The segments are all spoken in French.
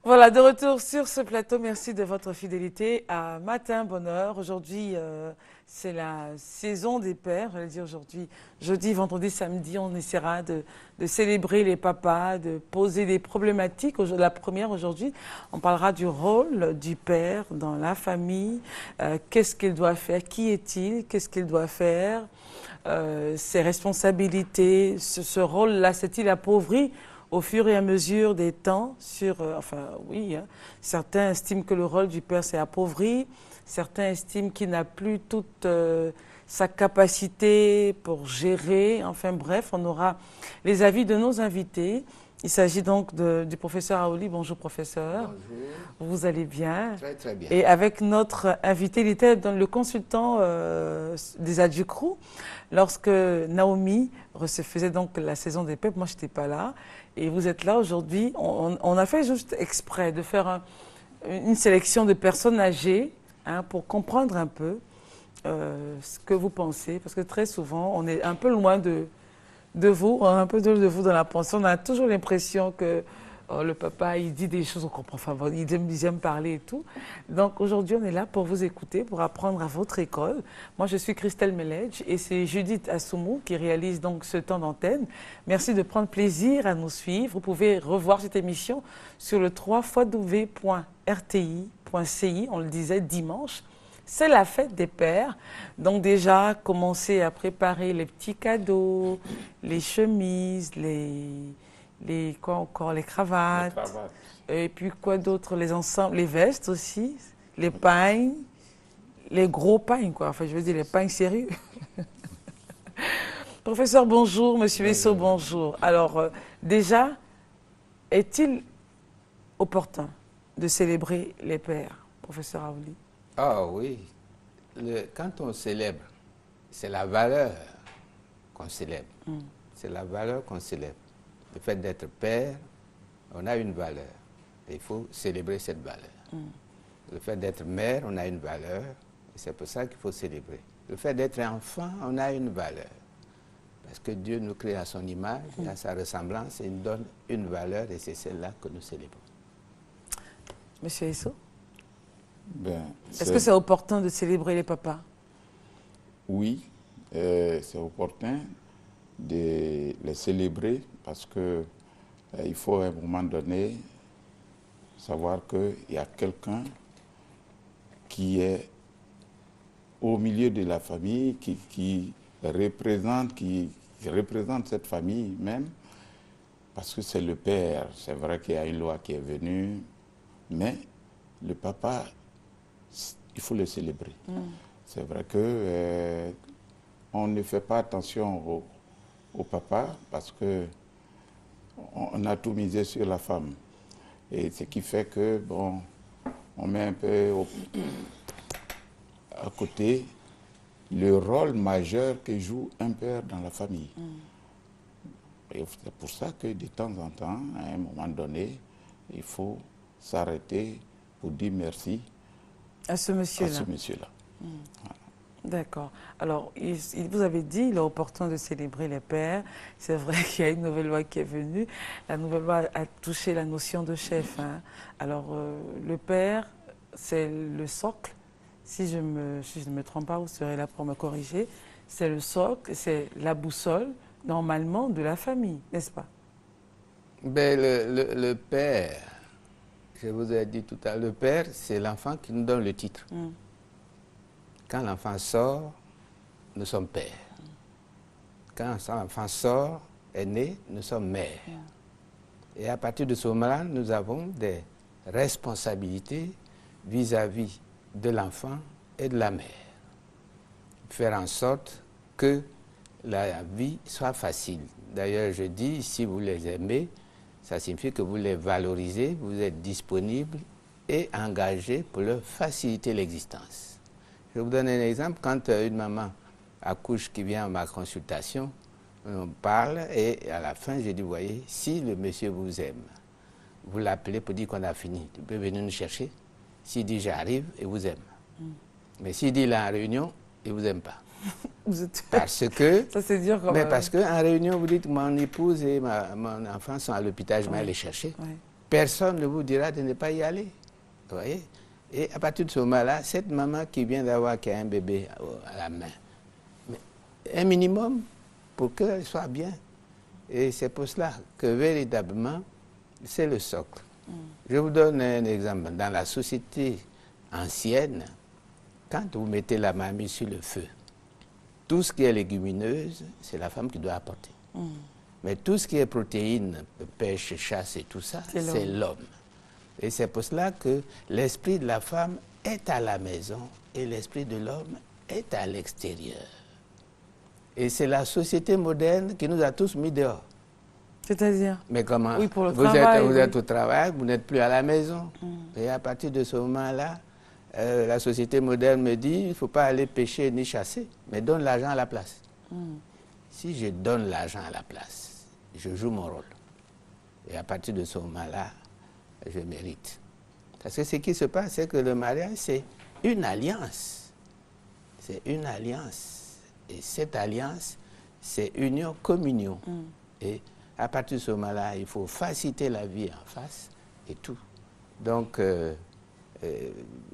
Voilà, de retour sur ce plateau. Merci de votre fidélité à Matin Bonheur. Aujourd'hui, c'est la saison des pères. J'allais dire aujourd'hui, jeudi, vendredi, samedi, on essaiera de célébrer les papas, de poser des problématiques. La première aujourd'hui, on parlera du rôle du père dans la famille. Qu'est-ce qu'il doit faire? Qui est-il? Qu'est-ce qu'il doit faire? Ses responsabilités, ce rôle-là, s'est-il appauvri au fur et à mesure des temps enfin oui, hein, certains estiment que le rôle du père s'est appauvri, certains estiment qu'il n'a plus toute sa capacité pour gérer, enfin bref, on aura les avis de nos invités. Il s'agit donc du professeur Aouli. Bonjour professeur. Bonjour. Vous allez bien? Très très bien. Et avec notre invité, il était le consultant des Adjucrou lorsque Naomi faisait donc la saison des peuples. Moi, je n'étais pas là. Et vous êtes là aujourd'hui. On a fait juste exprès de faire une sélection de personnes âgées hein, pour comprendre un peu ce que vous pensez. Parce que très souvent, on est un peu loin de vous, un peu de vous dans la pensée. On a toujours l'impression que le papa, il dit des choses, on comprend, enfin, il aime parler et tout. Donc aujourd'hui, on est là pour vous écouter, pour apprendre à votre école. Moi, je suis Christelle Meledge et c'est Judith Assoumou qui réalise donc ce temps d'antenne. Merci de prendre plaisir à nous suivre. Vous pouvez revoir cette émission sur le www.rti.ci, on le disait dimanche. C'est la fête des pères. Donc déjà, commencez à préparer les petits cadeaux, les chemises, quoi encore, les cravates. Les cravates. Et puis quoi d'autre, les ensembles, les vestes aussi, les pagnes, les gros pagnes quoi. Enfin, je veux dire les pagnes sérieux. Professeur, bonjour. Monsieur Esso, bonjour. Alors, déjà, est-il opportun de célébrer les pères, professeur Aouli? Ah oui, quand on célèbre, c'est la valeur qu'on célèbre. C'est la valeur qu'on célèbre. Le fait d'être père, on a une valeur. Et il faut célébrer cette valeur. Le fait d'être mère, on a une valeur. Et c'est pour ça qu'il faut célébrer. Le fait d'être enfant, on a une valeur. Parce que Dieu nous crée à son image, et à sa ressemblance, et il nous donne une valeur, et c'est celle-là que nous célébrons. Monsieur Esso, Ben, est-ce que c'est opportun de célébrer les papas? Oui, c'est opportun de les célébrer parce que il faut à un moment donné savoir qu'il y a quelqu'un qui est au milieu de la famille, qui représente cette famille même, parce que c'est le père. C'est vrai qu'il y a une loi qui est venue, mais le papa, il faut le célébrer. C'est vrai que on ne fait pas attention au papa parce que on a tout misé sur la femme. Et ce qui fait que, bon, on met un peu à côté le rôle majeur que joue un père dans la famille. Et c'est pour ça que de temps en temps, à un moment donné, il faut s'arrêter pour dire merci À ce à monsieur-là. ce monsieur-là. D'accord. Alors, vous avez dit, il est opportun de célébrer les pères. C'est vrai qu'il y a une nouvelle loi qui est venue. La nouvelle loi a touché la notion de chef. Hein. Alors, le père, c'est le socle. Si je ne me trompe pas, vous serez là pour me corriger. C'est le socle, c'est la boussole, normalement, de la famille, n'est-ce pas? Ben, le père, je vous ai dit tout à l'heure, le père, c'est l'enfant qui nous donne le titre. Quand l'enfant sort, nous sommes pères. Quand l'enfant sort, est né, nous sommes mères. Et à partir de ce moment-là, nous avons des responsabilités vis-à-vis de l'enfant et de la mère. Faire en sorte que la vie soit facile. D'ailleurs, je dis, si vous les aimez, ça signifie que vous les valorisez, vous êtes disponible et engagé pour leur faciliter l'existence. Je vous donne un exemple. Quand une maman accouche qui vient à ma consultation, on parle et à la fin, je dis, vous voyez, si le monsieur vous aime, vous l'appelez pour dire qu'on a fini, il peut venir nous chercher. S'il dit j'arrive, il vous aime. Mais s'il dit il est en réunion, il ne vous aime pas. Parce que, Ça, c'est dur quand mais même. parce qu'en réunion, vous dites mon épouse et mon enfant sont à l'hôpital, je vais aller les chercher. Ouais. personne ne vous dira de ne pas y aller. Vous voyez? Et à partir de ce moment-là, cette maman qui vient d'avoir qui a un bébé à la main, mais un minimum pour qu'elle soit bien. Et c'est pour cela que véritablement, c'est le socle. Je vous donne un exemple. Dans la société ancienne, quand vous mettez la mamie sur le feu, tout ce qui est légumineuse, c'est la femme qui doit apporter. Mais tout ce qui est protéines, pêche, chasse et tout ça, c'est l'homme. Et c'est pour cela que l'esprit de la femme est à la maison et l'esprit de l'homme est à l'extérieur. Et c'est la société moderne qui nous a tous mis dehors. C'est-à-dire? Mais comment? Oui, pour le vous travail. Vous êtes au travail, vous n'êtes plus à la maison. Et à partir de ce moment-là, la société moderne me dit, il ne faut pas aller pêcher ni chasser, mais donne l'argent à la place. Si je donne l'argent à la place, je joue mon rôle. Et à partir de ce moment-là, je mérite. Parce que ce qui se passe, c'est que le mariage, c'est une alliance. C'est une alliance. Et cette alliance, c'est union, communion. Et à partir de ce moment-là, il faut faciliter la vie en face et tout. Donc,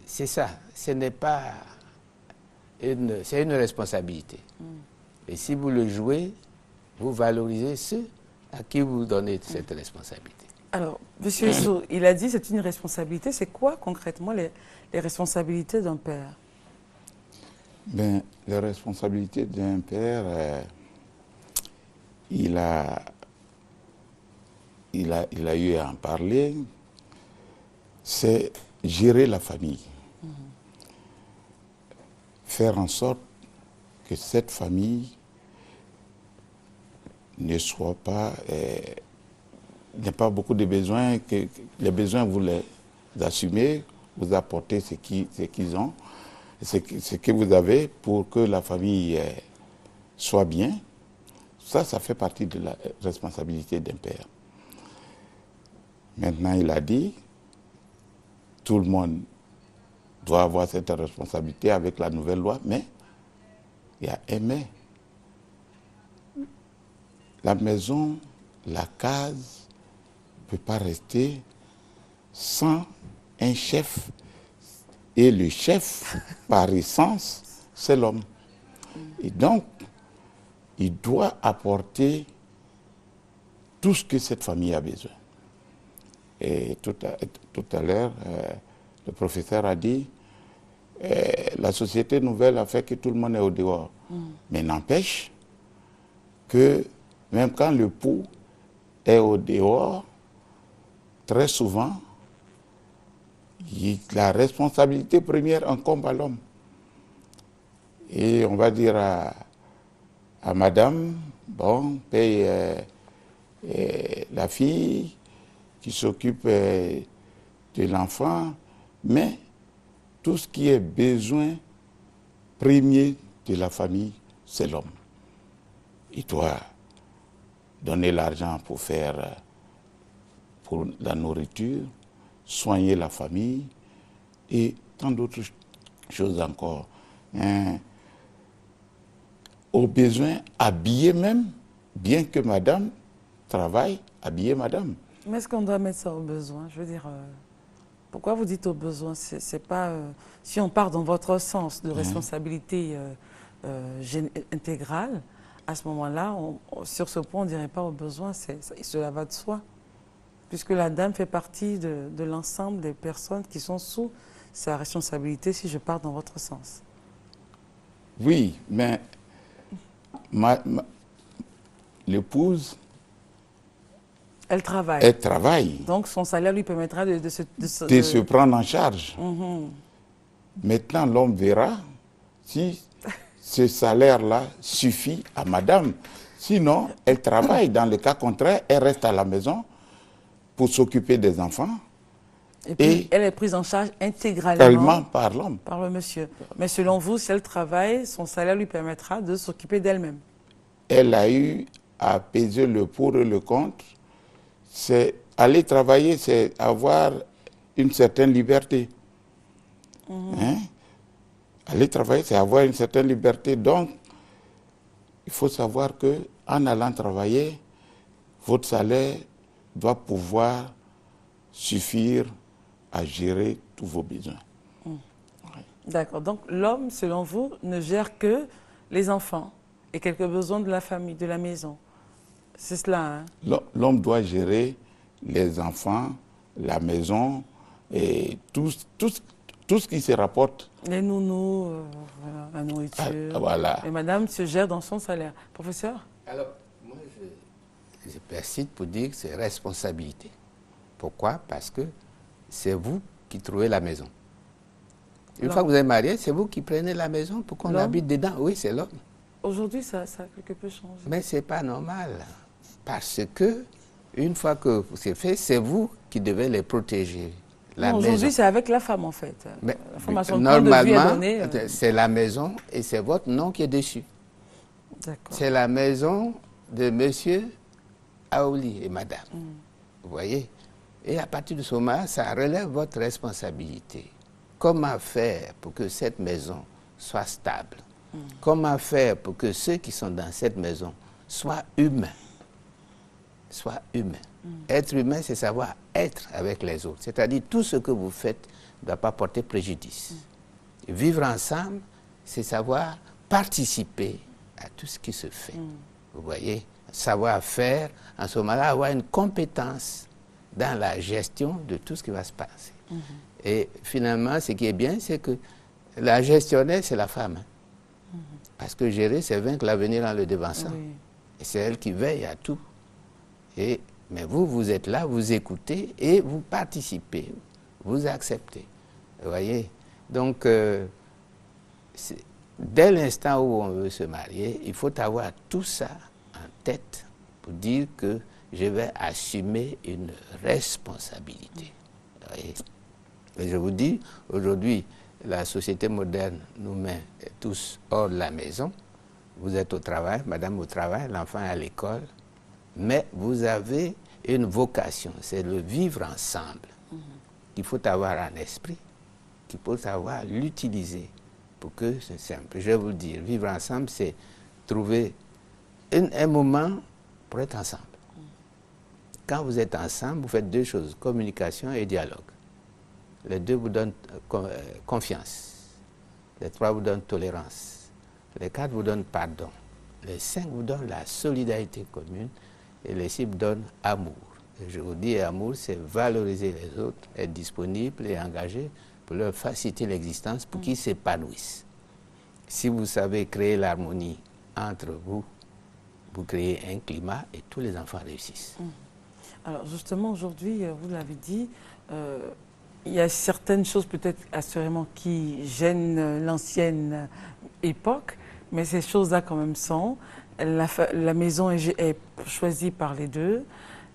c'est ça. Ce n'est pas c'est une responsabilité. Et si vous le jouez, vous valorisez ceux à qui vous donnez cette responsabilité. Alors, M. Issou, il a dit que c'est une responsabilité. C'est quoi concrètement les responsabilités d'un père? Ben, les responsabilités d'un père, il a eu à en parler, c'est gérer la famille. Faire en sorte que cette famille ne soit pas, n'ait pas beaucoup de besoins, que les besoins vous les assumez, vous apportez ce qu'ils ont, ce que vous avez pour que la famille soit bien. Ça fait partie de la responsabilité d'un père. Maintenant, il a dit, tout le monde doit avoir cette responsabilité avec la nouvelle loi, mais il y a un mais. La maison, la case, ne peut pas rester sans un chef. Et le chef, par essence, c'est l'homme. Et donc, il doit apporter tout ce que cette famille a besoin. Et tout à l'heure, le professeur a dit, la société nouvelle a fait que tout le monde est au dehors. Mais n'empêche que même quand le pou est au dehors, très souvent, la responsabilité première incombe à l'homme. Et on va dire à madame, bon, paye la fille qui s'occupe de l'enfant, mais tout ce qui est besoin premier de la famille, c'est l'homme. Il doit donner l'argent pour la nourriture, soigner la famille et tant d'autres choses encore. Au besoin, habiller même, bien que madame travaille, habiller madame. Mais est-ce qu'on doit mettre ça au besoin? Je veux dire, pourquoi vous dites au besoin? C'est pas, si on part dans votre sens de responsabilité intégrale, à ce moment-là, sur ce point, on ne dirait pas au besoin, cela va de soi. Puisque la dame fait partie de l'ensemble des personnes qui sont sous sa responsabilité, si je pars dans votre sens. Oui, mais l'épouse, elle travaille. Elle travaille. Donc son salaire lui permettra de se prendre en charge. Maintenant, l'homme verra si ce salaire-là suffit à madame. Sinon, elle travaille. Dans le cas contraire, elle reste à la maison pour s'occuper des enfants. Et puis, elle est prise en charge intégralement par l'homme. Par le monsieur. Mais selon vous, si elle travaille, son salaire lui permettra de s'occuper d'elle-même. Elle a eu à peser le pour et le contre. C'est aller travailler, c'est avoir une certaine liberté. Aller travailler, c'est avoir une certaine liberté. Donc, il faut savoir qu'en allant travailler, votre salaire doit pouvoir suffire à gérer tous vos besoins. D'accord. Donc l'homme, selon vous, ne gère que les enfants et quelques besoins de la famille, de la maison. C'est cela, hein? L'homme doit gérer les enfants, la maison et tout ce qui se rapporte. Les nounous, voilà, la nourriture. Voilà. Et madame se gère dans son salaire. Professeur? Alors, moi, je persiste pour dire que c'est responsabilité. Pourquoi? Parce que c'est vous qui trouvez la maison. Une fois que vous êtes marié, c'est vous qui prenez la maison pour qu'on habite dedans. Oui, c'est l'homme. Aujourd'hui, ça a quelque peu changé. Mais ce n'est pas normal. Parce que, une fois que c'est fait, c'est vous qui devez les protéger. Aujourd'hui, c'est avec la femme, en fait. Mais, la femme a son normalement, c'est la maison et c'est votre nom qui est dessus. C'est la maison de monsieur Aouli et madame. Vous voyez? Et à partir de ce moment, ça relève votre responsabilité. Comment faire pour que cette maison soit stable? Comment faire pour que ceux qui sont dans cette maison soient humains? Soient humains. Être humain, c'est savoir être avec les autres. C'est-à-dire tout ce que vous faites ne doit pas porter préjudice. Vivre ensemble, c'est savoir participer à tout ce qui se fait. Vous voyez? Savoir faire, en ce moment-là, avoir une compétence dans la gestion de tout ce qui va se passer. Et finalement, ce qui est bien, c'est que la gestionnaire, c'est la femme. Parce que gérer, c'est vaincre l'avenir en le devançant. Et c'est elle qui veille à tout. Mais vous, vous êtes là, vous écoutez et vous participez, vous acceptez. Vous voyez? Donc, dès l'instant où on veut se marier, il faut avoir tout ça en tête pour dire que je vais assumer une responsabilité. Vous voyez? Et je vous dis, aujourd'hui, la société moderne nous met tous hors de la maison. Vous êtes au travail, madame au travail, l'enfant est à l'école. Mais vous avez une vocation, c'est le vivre ensemble. Il faut avoir un esprit, qu'il faut savoir l'utiliser pour que c'est simple. Je vais vous le dire, vivre ensemble, c'est trouver un moment pour être ensemble. Quand vous êtes ensemble, vous faites deux choses, communication et dialogue. Les deux vous donnent confiance. Les trois vous donnent tolérance. Les quatre vous donnent pardon. Les cinq vous donnent la solidarité commune. Et les six vous donnent amour. Et je vous dis, amour, c'est valoriser les autres, être disponible et engagé pour leur faciliter l'existence, pour qu'ils s'épanouissent. Si vous savez créer l'harmonie entre vous, vous créez un climat et tous les enfants réussissent. Alors justement, aujourd'hui, vous l'avez dit, il y a certaines choses peut-être assurément qui gênent l'ancienne époque, mais ces choses-là quand même sont. La maison est choisie par les deux.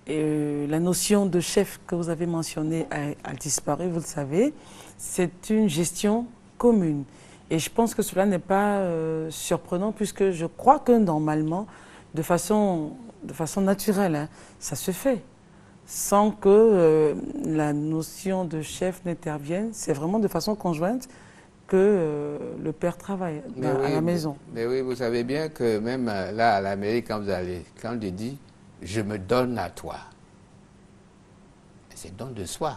Et la notion de chef que vous avez mentionnée a disparu, vous le savez. C'est une gestion commune. Et je pense que cela n'est pas surprenant puisque je crois que normalement, de façon naturelle, hein, ça se fait. Sans que la notion de chef n'intervienne. C'est vraiment de façon conjointe que le père travaille à la maison. Mais oui, vous savez bien que même là, à l'Amérique, quand on dit « je me donne à toi », c'est don de soi,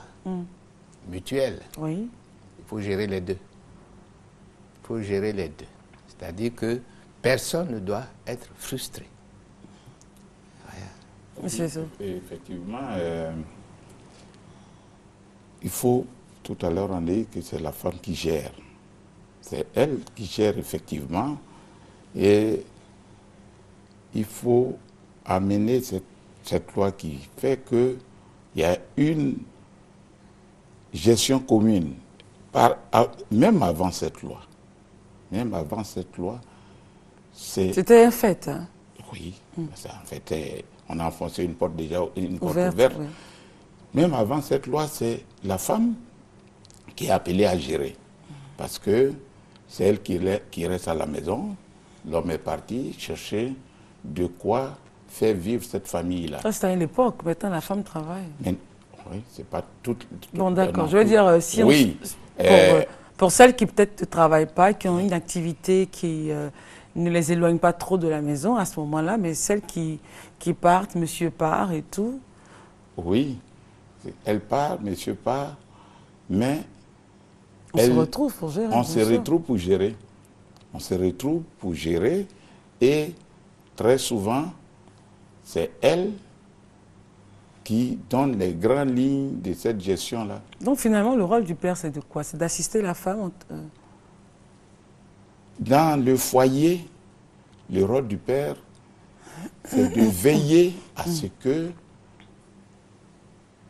mutuel. Oui. Il faut gérer les deux. Il faut gérer les deux. C'est-à-dire que personne ne doit être frustré. Monsieur Sow. Effectivement, il faut, tout à l'heure on dit que c'est la femme qui gère. C'est elle qui gère effectivement et il faut amener cette loi qui fait qu'il y a une gestion commune, même avant cette loi. Même avant cette loi, c'était un fait. Hein? Oui, en fait, on a enfoncé une porte déjà, une porte ouverte. Oui. Même avant cette loi, c'est la femme qui est appelée à gérer. Parce que c'est elle qui reste à la maison. L'homme est parti chercher de quoi faire vivre cette famille-là. Ça, c'était à l'époque. Maintenant, la femme travaille. Mais, oui, c'est pas toute... Bon, d'accord. Je veux dire, si oui, pour celles qui peut-être ne travaillent pas, qui ont une activité qui ne les éloigne pas trop de la maison à ce moment-là, mais celles qui partent, monsieur part et tout. Oui, Elle part, monsieur part, mais on se retrouve pour gérer. On se retrouve pour gérer. On se retrouve pour gérer et très souvent, c'est elle qui donne les grandes lignes de cette gestion-là. Donc finalement, le rôle du père, c'est de quoi? C'est d'assister la femme Dans le foyer, le rôle du père, c'est de veiller à ce que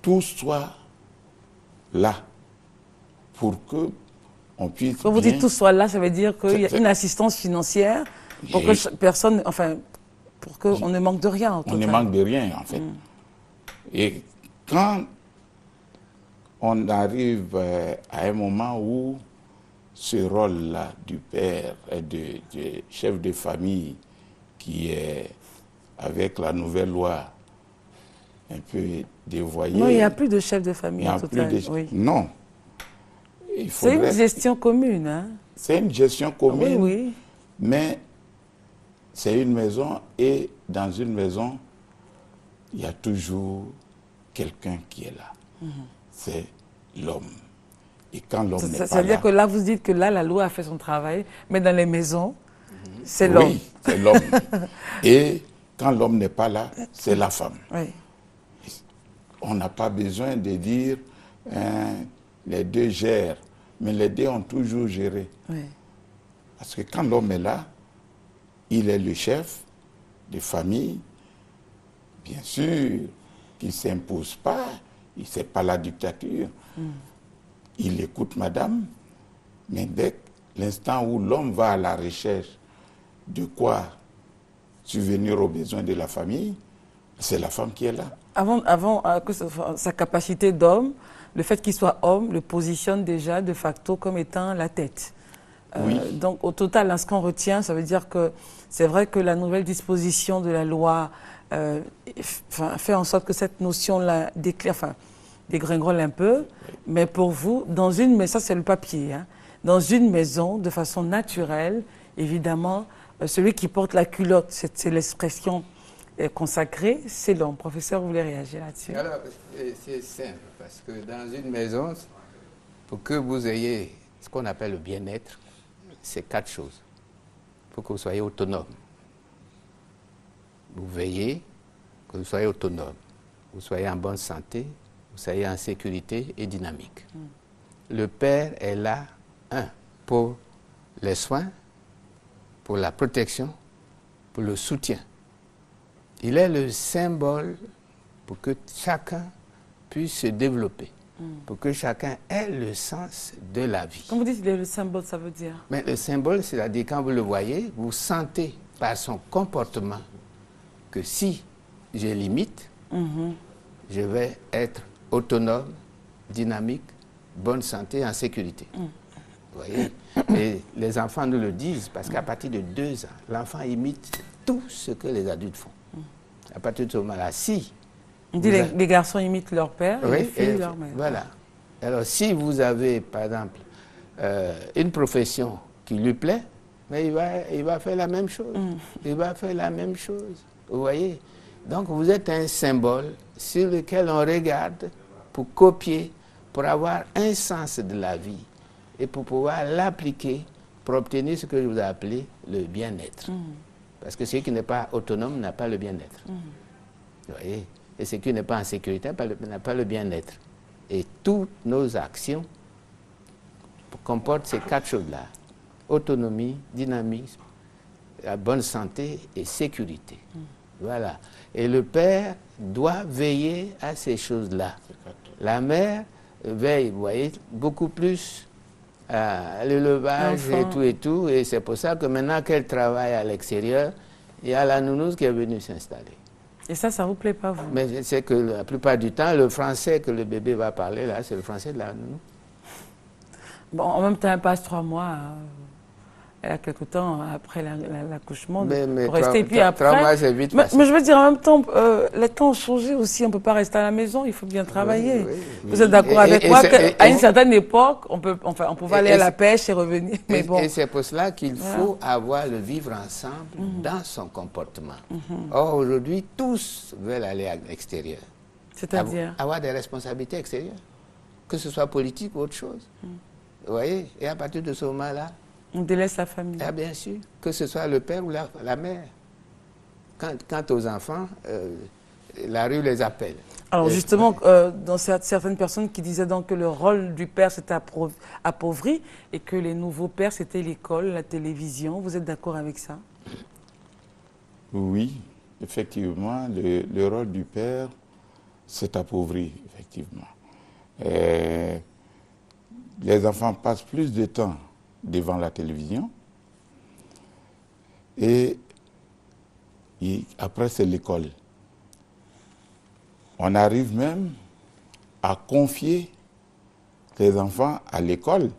tout soit là pour que on puisse. Quand vous dites tout soit là, ça veut dire qu'il y a une assistance financière pour que personne, enfin, pour qu'on ne manque de rien. On ne manque de rien, en fait. Et quand on arrive à un moment où ce rôle-là du père et du chef de famille qui est, avec la nouvelle loi, un peu dévoyé. Non, il n'y a plus de chef de famille en total. Oui. Non. C'est une gestion commune. Hein? C'est une gestion commune, oui, oui. Mais c'est une maison et dans une maison, il y a toujours quelqu'un qui est là. C'est l'homme. Et quand l'homme n'est pas là... Ça veut dire que là, vous dites que là, la loi a fait son travail, mais dans les maisons, c'est l'homme. Oui, c'est l'homme. Et quand l'homme n'est pas là, c'est la femme. Oui. On n'a pas besoin de dire les deux gèrent, mais les deux ont toujours géré. Oui. Parce que quand l'homme est là, il est le chef de famille. Bien sûr qu'il ne s'impose pas, il ne sait pas la dictature. Il écoute madame, mais dès l'instant où l'homme va à la recherche de quoi subvenir aux besoins de la famille, c'est la femme qui est là. Avant que sa capacité d'homme, le fait qu'il soit homme le positionne déjà de facto comme étant la tête. Oui. Donc au total, ce qu'on retient, ça veut dire que c'est vrai que la nouvelle disposition de la loi fait en sorte que cette notion-là dégringole un peu, mais pour vous, mais ça c'est le papier, hein, dans une maison, de façon naturelle, évidemment, celui qui porte la culotte, c'est l'expression consacrée, c'est l'homme. Professeur, vous voulez réagir là-dessus? Alors, c'est simple, parce que dans une maison, pour que vous ayez ce qu'on appelle le bien-être, c'est 4 choses. Il faut que vous soyez autonome. Vous veillez que vous soyez autonome, vous soyez en bonne santé, vous soyez en sécurité et dynamique. Le père est là, pour les soins, pour la protection, pour le soutien. Il est le symbole pour que chacun puisse se développer, pour que chacun ait le sens de la vie. Quand vous dites qu'il est le symbole, ça veut dire? Mais le symbole, c'est-à-dire quand vous le voyez, vous sentez par son comportement que si je limite, je vais être autonome, dynamique, bonne santé, en sécurité. Vous voyez? Et les enfants nous le disent, parce qu'à partir de 2 ans, l'enfant imite tout ce que les adultes font. À partir de ce moment-là, si... On dit les garçons imitent leur père et les filles leur mère. Voilà. Alors, si vous avez, par exemple, une profession qui lui plaît, mais il va faire la même chose. Il va faire la même chose. Vous voyez? Donc, vous êtes un symbole sur lequel on regarde pour copier, pour avoir un sens de la vie et pour pouvoir l'appliquer pour obtenir ce que je vous ai appelé le bien-être. Parce que celui qui n'est pas autonome n'a pas le bien-être. Vous voyez? Et celui qui n'est pas en sécurité n'a pas le bien-être. Et toutes nos actions comportent ces 4 choses-là. Autonomie, dynamisme, la bonne santé et sécurité. Voilà. Et le père doit veiller à ces choses-là. La mère veille, vous voyez, beaucoup plus à l'élevage et tout. Et c'est pour ça que maintenant qu'elle travaille à l'extérieur, il y a la nounouse qui est venue s'installer. Et ça ne vous plaît pas, vous? Mais c'est que la plupart du temps, le français que le bébé va parler, là, c'est le français de la nounou. Bon, en même temps, elle passe 3 mois, elle a quelque temps après l'accouchement, pour rester. Et puis après, 3 mois, c'est vite passé. Mais je veux dire, en même temps, les temps ont changé aussi. On ne peut pas rester à la maison, il faut bien travailler. Oui. Vous êtes d'accord avec moi qu'à une certaine époque, on pouvait aller à la pêche et revenir. Mais bon. Et c'est pour cela qu'il faut avoir le vivre ensemble dans son comportement. Or, aujourd'hui, tous veulent aller à l'extérieur. C'est-à-dire avoir des responsabilités extérieures, que ce soit politique ou autre chose. Vous voyez? Et à partir de ce moment-là, on délaisse la famille. Ah bien sûr, que ce soit le père ou la mère. Quant aux enfants, la rue les appelle. Alors justement, dans certaines personnes qui disaient donc que le rôle du père s'était appauvri et que les nouveaux pères c'était l'école, la télévision, vous êtes d'accord avec ça? Oui, effectivement, le rôle du père s'est appauvri, effectivement. Les enfants passent plus de temps devant la télévision et après c'est l'école. On arrive même à confier les enfants à l'école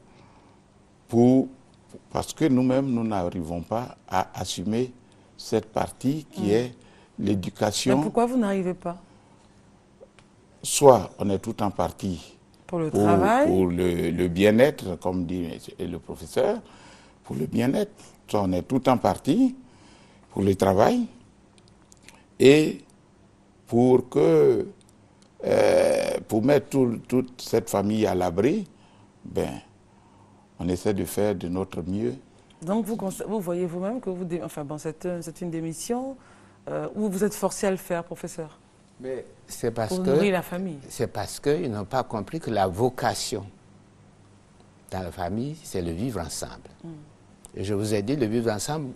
parce que nous-mêmes, nous n'arrivons pas à assumer cette partie qui est l'éducation. Mais pourquoi vous n'arrivez pas? Soit on est tout en partie pour le travail, pour le bien-être, comme dit le professeur, pour le bien-être. Soit on est tout en partie pour le travail et pour mettre toute cette famille à l'abri, on essaie de faire de notre mieux. Donc vous voyez vous-même que c'est une démission où vous êtes forcé à le faire, professeur? Mais c'est parce pour nourrir la famille. C'est parce qu'ils n'ont pas compris que la vocation dans la famille, c'est le vivre ensemble. Et je vous ai dit, le vivre ensemble,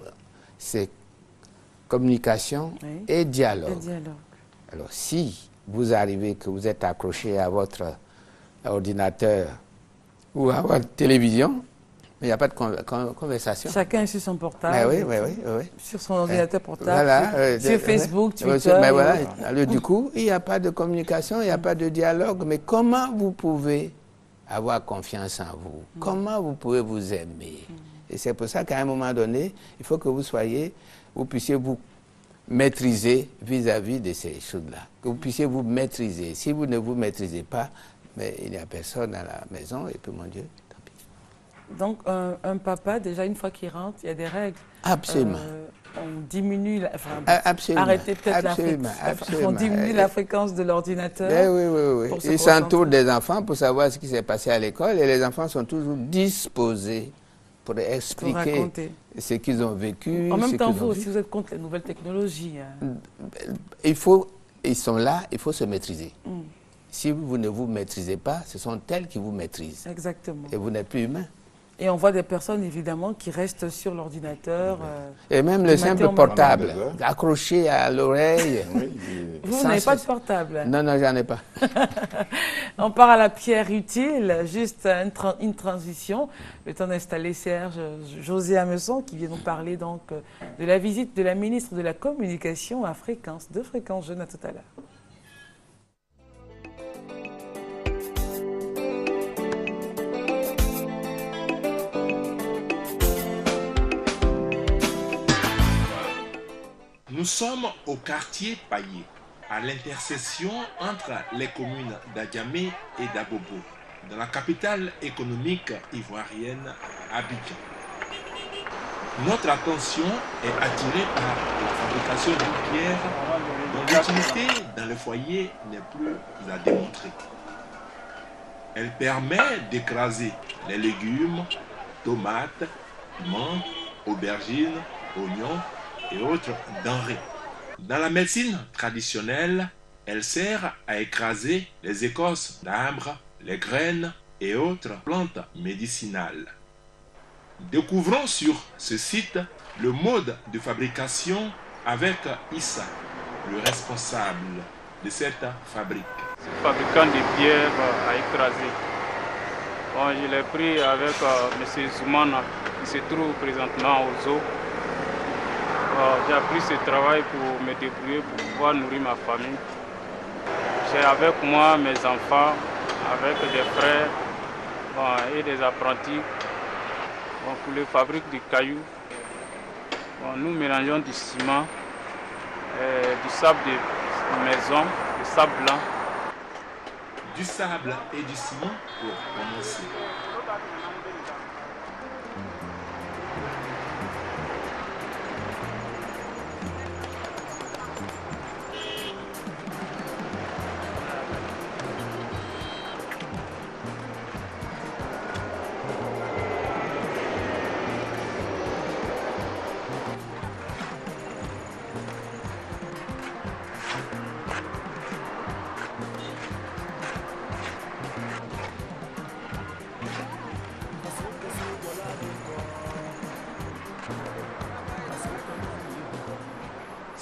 c'est communication et dialogue. Alors si vous arrivez, que vous êtes accroché à votre ordinateur ou à votre télévision, il n'y a pas de conversation. Chacun est sur son portable. Oui. Sur son ordinateur portable, voilà, sur Facebook, Twitter. Mais voilà, alors, du coup, il n'y a pas de communication, il n'y a pas de dialogue. Mais comment vous pouvez avoir confiance en vous? Comment vous pouvez vous aimer? Et c'est pour ça qu'à un moment donné, il faut que vous puissiez vous maîtriser vis-à-vis de ces choses-là. Que vous puissiez vous maîtriser. Si vous ne vous maîtrisez pas, mais il n'y a personne à la maison, et puis mon Dieu, tant pis. Donc un papa, déjà une fois qu'il rentre, il y a des règles. Absolument. On diminue, arrêtez peut-être on diminue la fréquence de l'ordinateur. Oui. Ils s'entourent des enfants pour savoir ce qui s'est passé à l'école et les enfants sont toujours disposés pour expliquer ce qu'ils ont vécu. En même temps, vous aussi, vous êtes contre les nouvelles technologies. Ils sont là, il faut se maîtriser. Si vous ne vous maîtrisez pas, ce sont elles qui vous maîtrisent. Exactement. Et vous n'êtes plus humain. Et on voit des personnes, évidemment, qui restent sur l'ordinateur. Et même le simple portable, accroché à l'oreille. Vous n'avez pas de portable? Non, j'en ai pas. On part à la pierre utile, juste une transition. Le temps d'installer Serge José Ameçon, qui vient nous parler donc de la visite de la ministre de la Communication à Fréquence, de Fréquence Jeune. À tout à l'heure. Nous sommes au quartier Paillé, à l'intersection entre les communes d'Adiamé et d'Abobo, dans la capitale économique ivoirienne, Abidjan. Notre attention est attirée par la fabrication d'une pierre dont l'utilité dans le foyer n'est plus à démontrer. Elle permet d'écraser les légumes, tomates, piments, aubergines, oignons et autres denrées. Dans la médecine traditionnelle, elle sert à écraser les écorces d'arbres, les graines et autres plantes médicinales. Découvrons sur ce site le mode de fabrication avec Issa, le responsable de cette fabrique. Fabricant de pierres à écraser. Bon, je l'ai pris avec M. Zoumana, qui se trouve présentement au zoo. J'ai appris ce travail pour me débrouiller, pour pouvoir nourrir ma famille. J'ai avec moi mes enfants, avec des frères et des apprentis. Pour les fabriques de cailloux, nous mélangeons du ciment, du sable de maison, du sable blanc. Du sable et du ciment pour commencer.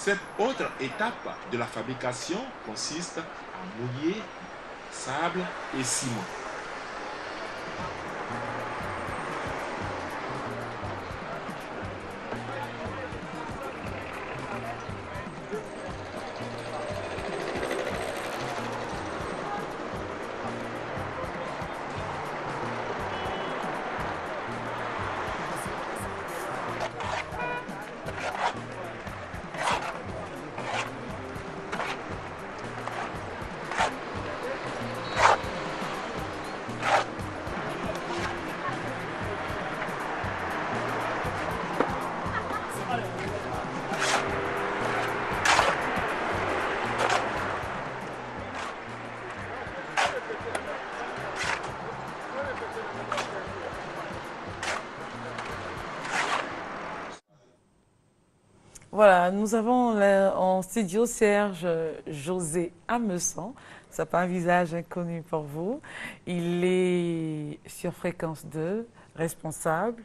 Cette autre étape de la fabrication consiste à mouiller sable et ciment. Voilà, nous avons en studio Serge José Ameçan. Ça n'a pas un visage inconnu pour vous. Il est sur Fréquence 2, responsable.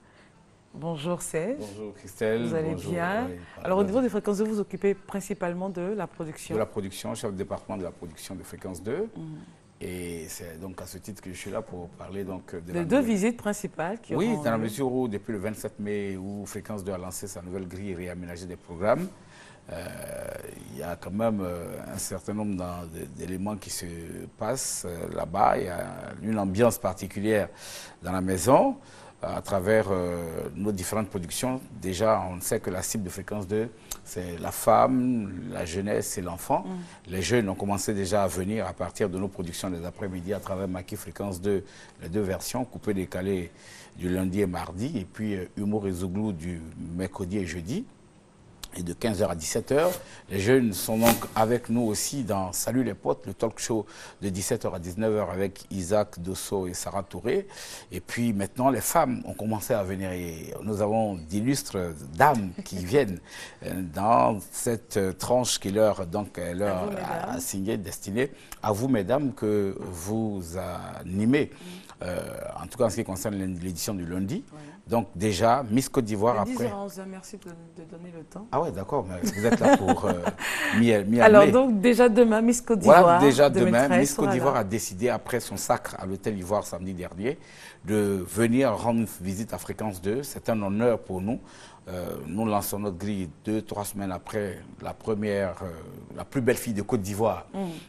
Bonjour Serge. Bonjour Christelle. Vous allez bonjour, bien. oui, Alors au niveau de Fréquence 2, vous vous occupez principalement de la production. De la production, chef de département de la production de Fréquence 2. Et c'est donc à ce titre que je suis là pour parler donc de Les deux visites principales qui Oui, auront dans la lieu. mesure où depuis le 27 mai, où Fréquence 2 a lancé sa nouvelle grille et réaménagé des programmes, il y a quand même un certain nombre d'éléments qui se passent là-bas. Il y a une ambiance particulière dans la maison à travers nos différentes productions. Déjà, on sait que la cible de Fréquence 2, c'est la femme, la jeunesse et l'enfant. Les jeunes ont commencé déjà à venir à partir de nos productions des après-midi à travers Maquis Fréquence 2, les deux versions, coupées décalées du lundi et mardi, et puis Humour et Zouglou du mercredi et jeudi. Et de 15h à 17h. Les jeunes sont donc avec nous aussi dans Salut les potes, le talk show de 17h à 19h avec Isaac Dosso et Sarah Touré. Et puis maintenant, les femmes ont commencé à venir. Et nous avons d'illustres dames qui viennent dans cette tranche qui leur a signé, destinée à vous, mesdames, que vous animez. En tout cas, en ce qui concerne l'édition du lundi. Oui. Donc déjà, Miss Côte d'Ivoire après... 10h à 11h, merci de donner le temps. Ah ouais, d'accord, mais vous êtes là pour m'y amener. Alors donc déjà demain, Miss Côte d'Ivoire. Voilà, déjà demain, Miss Côte d'Ivoire a décidé, après son sacre à l'Hôtel Ivoire samedi dernier, de venir rendre visite à Fréquence 2. C'est un honneur pour nous. Nous lançons notre grille 2-3 semaines après la première, la plus belle fille de Côte d'Ivoire.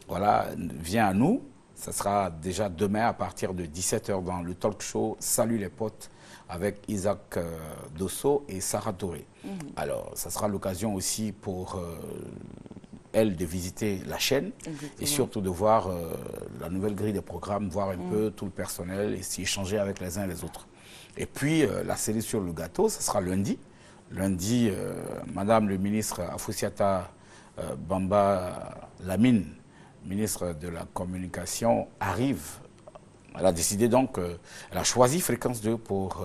Voilà, vient à nous. Ça sera déjà demain à partir de 17h dans le talk show Salut les potes avec Isaac Dosso et Sarah Touré. Alors, ça sera l'occasion aussi pour elle de visiter la chaîne. Exactement. Et surtout de voir la nouvelle grille des programmes, voir un peu tout le personnel et s'y échanger avec les uns et les autres. Et puis, la série sur le gâteau, ça sera lundi. Lundi, Madame le ministre Afoussiata Bamba Lamine, ministre de la Communication, arrive. Elle a décidé donc, elle a choisi Fréquence 2 pour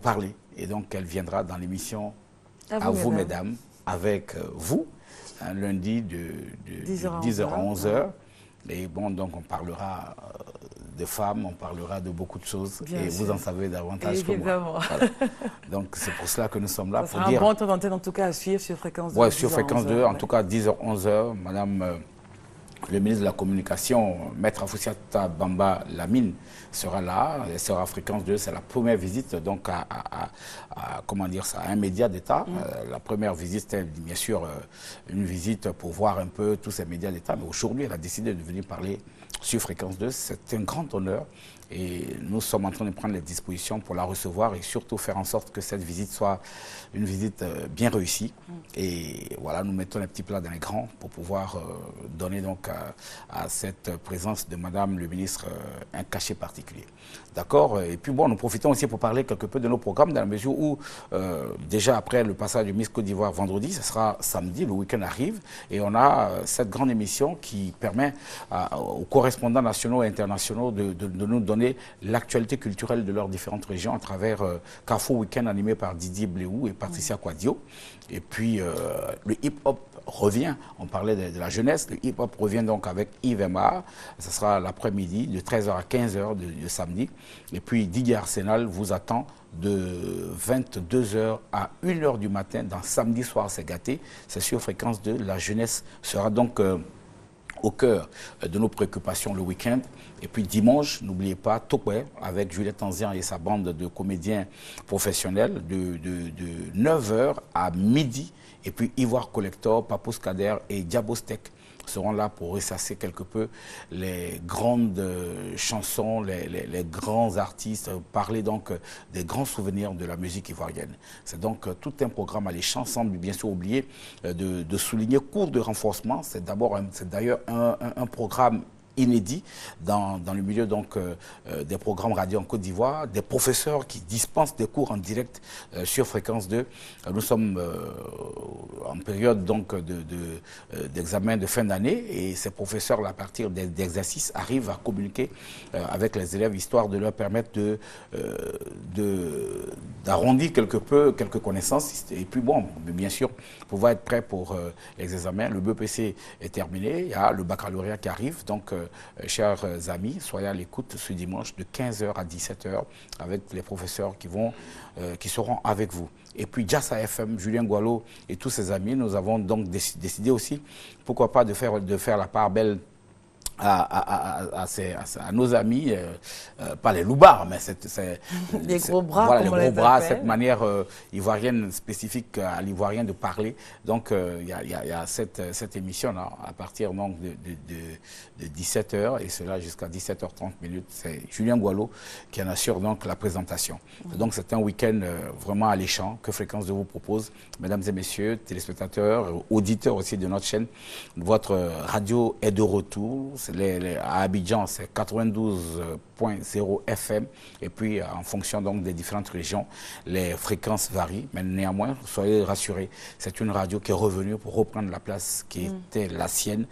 parler. Et donc, elle viendra dans l'émission À vous, mesdames, avec vous, un lundi de 10h à 11h. Et bon, donc, on parlera de femmes, on parlera de beaucoup de choses. Bien et sûr. Vous en savez davantage que moi. Voilà. Donc, c'est pour cela que nous sommes là. Ça sera un bon temps d'antenne, en tout cas, à suivre sur Fréquence 2. Oui, sur Fréquence 2, en tout cas, 10h, 11h. Madame... le ministre de la Communication, Maître Afoussiata Bamba Lamine, sera là. Elle sera à Fréquence 2. C'est la première visite donc comment dire ça, à un média d'État. La première visite, c'était bien sûr une visite pour voir un peu tous ces médias d'État. Mais aujourd'hui, elle a décidé de venir parler sur Fréquence 2. C'est un grand honneur. Et nous sommes en train de prendre les dispositions pour la recevoir et surtout faire en sorte que cette visite soit une visite bien réussie. Et voilà, nous mettons les petits plats dans les grands pour pouvoir donner donc à cette présence de Madame le ministre un cachet particulier. D'accord. Et puis bon, nous profitons aussi pour parler quelque peu de nos programmes dans la mesure où déjà après le passage du Miss Côte d'Ivoire vendredi, ce sera samedi, le week-end arrive et on a cette grande émission qui permet aux correspondants nationaux et internationaux de nous donner donner l'actualité culturelle de leurs différentes régions à travers Carrefour Week-end animé par Didier Bléou et Patricia Quadio. Et puis le hip-hop revient, on parlait de la jeunesse, le hip-hop revient donc avec Yves Emma, ce sera l'après-midi de 13h à 15h de samedi. Et puis Didier Arsenal vous attend de 22h à 1h du matin dans Samedi Soir C'est Gâté. C'est sur Fréquence 2. La jeunesse sera donc au cœur de nos préoccupations le week-end. Et puis dimanche, n'oubliez pas, Tokwe avec Juliette Anzian et sa bande de comédiens professionnels de 9h à midi. Et puis Ivoire Collector, Papous Kader et Diabostek seront là pour ressasser quelque peu les grandes chansons, les grands artistes, parler donc des grands souvenirs de la musique ivoirienne. C'est donc tout un programme alléchant, sans bien sûr oublier de souligner cours de renforcement. C'est d'ailleurs un programme inédit dans le milieu donc des programmes radio en Côte d'Ivoire, des professeurs qui dispensent des cours en direct sur Fréquence 2. Nous sommes en période donc d'examen de fin d'année et ces professeurs, à partir d'exercices, arrivent à communiquer avec les élèves, histoire de leur permettre d'arrondir quelque peu quelques connaissances. Et puis bon, bien sûr, pouvoir être prêt pour les examens. Le BEPC est terminé, il y a le baccalauréat qui arrive, donc chers amis, soyez à l'écoute ce dimanche de 15h à 17h avec les professeurs qui seront avec vous. Et puis Jassa FM, Julien Gualo et tous ses amis, nous avons donc décidé aussi, pourquoi pas, de faire la part belle à nos amis, pas les loubards, mais les gros bras, voilà, les gros bras, cette manière ivoirienne spécifique à l'ivoirien de parler. Donc il y a cette émission là à partir donc de 17h et cela jusqu'à 17h30 minutes. C'est Julien Gualo qui en assure donc la présentation. Donc c'est un week-end vraiment alléchant que Fréquence 2 vous propose, mesdames et messieurs, téléspectateurs, auditeurs aussi de notre chaîne. Votre radio est de retour. À Abidjan, c'est 92.0 FM. Et puis, en fonction donc des différentes régions, les fréquences varient. Mais néanmoins, soyez rassurés, c'est une radio qui est revenue pour reprendre la place qui était la sienne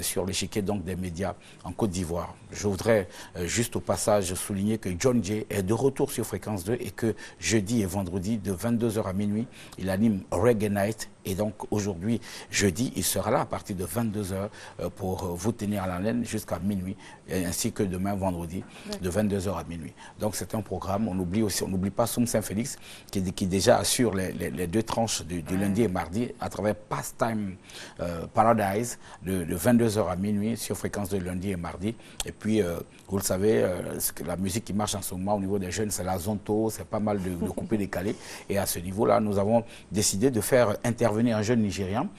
sur l'échiquier donc des médias en Côte d'Ivoire. Je voudrais juste au passage souligner que John Jay est de retour sur Fréquence 2 et que jeudi et vendredi, de 22h à minuit, il anime Reggae Night. Et donc aujourd'hui, jeudi, il sera là à partir de 22h pour vous tenir à l'haleine jusqu'à minuit, ainsi que demain, vendredi, de 22h à minuit. Donc c'est un programme, on n'oublie pas Soum Saint-Félix, qui déjà assure les deux tranches du lundi et mardi à travers Pastime Paradise, de 22h à minuit sur Fréquence de lundi et mardi. Et puis, vous le savez, la musique qui marche en ce moment au niveau des jeunes, c'est la zonto, c'est pas mal de coupé-décalé. Et à ce niveau-là, nous avons décidé de faire intervenir un jeune Nigérian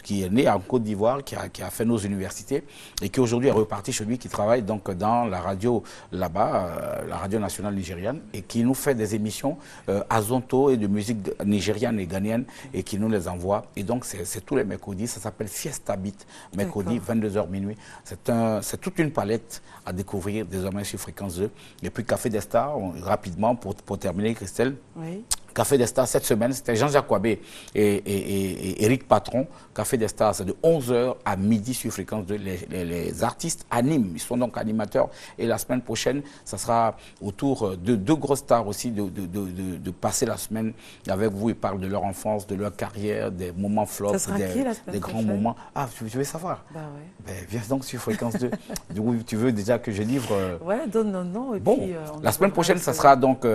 qui est né en Côte d'Ivoire, qui a fait nos universités et qui aujourd'hui est reparti chez lui, qui travaille donc dans la radio là-bas, la radio nationale nigériane, et qui nous fait des émissions à Zonto et de musique nigériane et ghanéenne et qui nous les envoie. Et donc c'est tous les mercredis, ça s'appelle Fiesta Beat, mercredi 22h minuit. C'est toute une palette à découvrir désormais sur Fréquence 2. Et puis Café des Stars, rapidement pour terminer, Christelle. Oui. Café des Stars, cette semaine, c'était Jean-Jacques Kouabé et Eric Patron. Café des Stars, c'est de 11h à midi sur Fréquence 2. Les artistes animent, ils sont donc animateurs. Et la semaine prochaine, ça sera autour de deux grosses stars aussi de passer la semaine avec vous. Ils parlent de leur enfance, de leur carrière, des moments flops, des grands moments. Ah, tu veux savoir? Bah ouais. Ben, viens donc sur Fréquence 2. Du coup, tu veux déjà que je livre Ouais, donne non, non. Bon, puis, la semaine prochaine, ça sera donc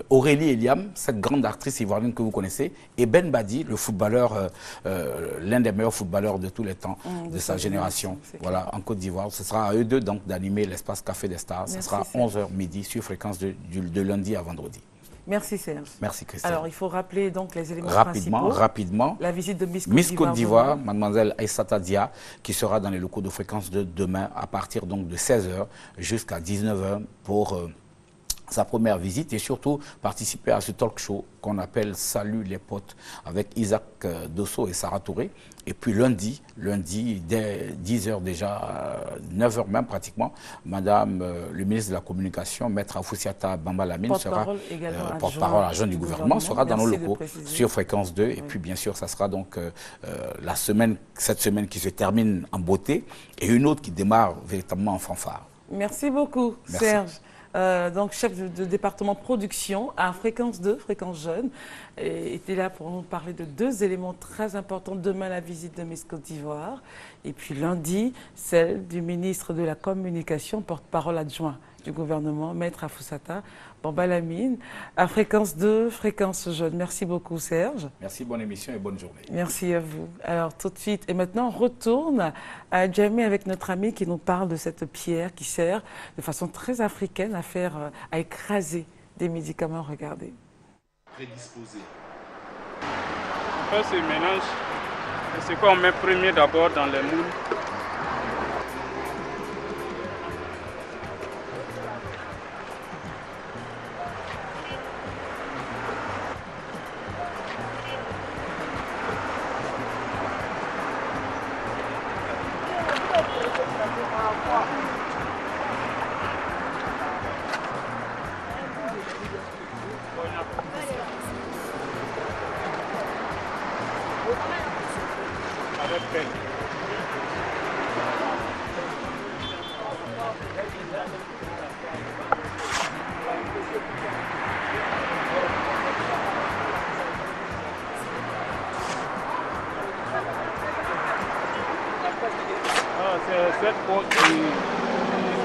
Aurélie Eliam, cette grande actrice ivoirienne que vous connaissez, et Ben Badi, le footballeur, l'un des meilleurs footballeurs de tous les temps, de sa génération. Voilà, en Côte d'Ivoire. Ce sera à eux deux donc d'animer l'espace Café des Stars. Ce sera 11h midi sur Fréquence de lundi à vendredi. Merci Serge. Merci Christelle. Alors il faut rappeler donc les éléments principaux. Rapidement. La visite de Miss Côte d'Ivoire, mademoiselle Aïssata Dia, qui sera dans les locaux de Fréquence de demain à partir donc de 16h jusqu'à 19h pour sa première visite et surtout participer à ce talk show qu'on appelle Salut les potes avec Isaac Dosso et Sarah Touré. Et puis lundi, dès 10h déjà, 9h même pratiquement, Madame le ministre de la Communication, Maître Afoussiata Bamba Lamine, sera porte-parole adjoint du gouvernement, sera dans nos locaux sur Fréquence 2. Et puis bien sûr, ça sera donc cette semaine qui se termine en beauté et une autre qui démarre véritablement en fanfare. Merci beaucoup, Serge. donc chef de département production à Fréquence 2, Fréquence Jeune, et était là pour nous parler de 2 éléments très importants. Demain, la visite de Miss Côte d'Ivoire, et puis lundi, celle du ministre de la Communication, porte-parole adjoint du gouvernement, Maître Afoussata Bambalamine, à Fréquence 2, Fréquence Jeune. Merci beaucoup, Serge. Merci, bonne émission et bonne journée. Merci à vous. Alors, tout de suite, et maintenant, on retourne à Djamé avec notre ami qui nous parle de cette pierre qui sert de façon très africaine à écraser des médicaments. Regardez. Prédisposé. On fait ce mélange. C'est quoi on met premier d'abord dans les moules. Avec peine. C'est cette peau qui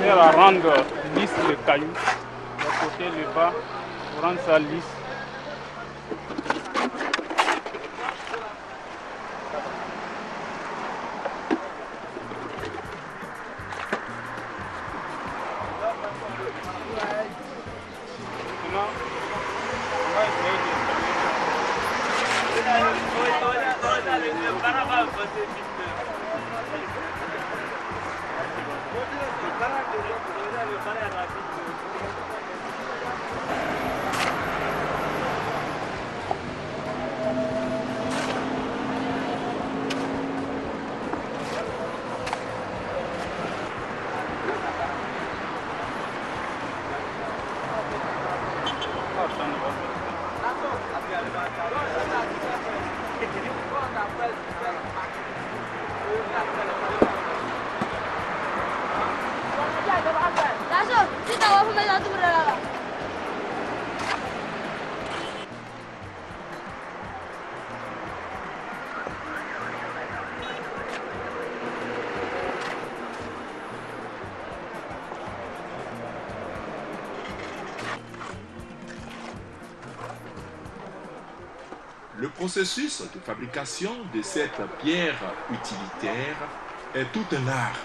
sert à rendre lisse le caillou, le côté, le bas, pour rendre ça lisse. Maintenant, on va essayer Le processus de fabrication de cette pierre utilitaire est tout un art.